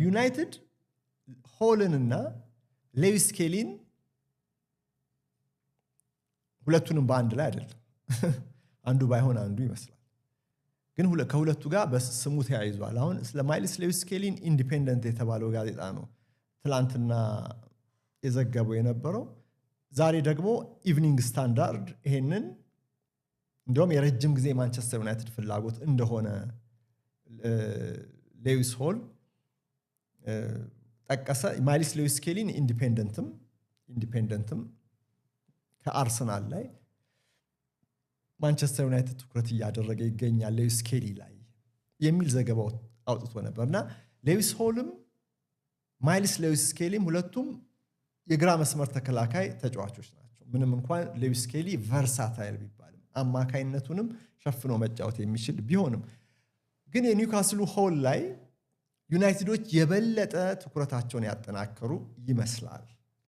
ዩናይትድ ሆልንና ሌዊስ ስኬሊን ሁለቱንም በአንድ ላይ አይደለም አንዱ ባይሆን አንዱ ይመስላል ግን ከሁለቱ ጋር በስሙ ተያይዟል አሁን ስለ ማይልስ ሌዊስ ስኬሊን ኢንዲፔንደንት የተባለው ጋዜጣ ነው ትላንትና የዘገበው የነበረው ዛሬ ደግሞ ኢቭኒንግ ስታንዳርድ ይሄንን እንደውም የረጅም ጊዜ ማንቸስተር ዩናይትድ ፍላጎት እንደሆነ ሌዊስ ሆል ጠቀሰ ማይልስ ሌዊስ ስኬሊን ኢንዲፔንደንትም ከአርሰናል ላይ ማንቸስተር ዩናይትድ ትኩረት እያደረገ ይገኛል ሌዊስ ስኬሊ ላይ የሚል ዘገባው አውጥቶ ነበርና ሌዊስ ሆልም ማይልስ ሌዊስ ስኬሊም ሁለቱም የግራ መስመር ተከላካይ ተጫዋቾች ናቸው ምንም እንኳን ሌዊስ ስኬሊ ቨርሳታይል ቢባልም አማካይነቱንም ሸፍኖ መጫወት የሚችል ቢሆንም ግን የኒውካስሉ ሆል ላይ ዩናይትዶች የበለጠ ትኩረታቸውን ያጠናከሩ ይመስላል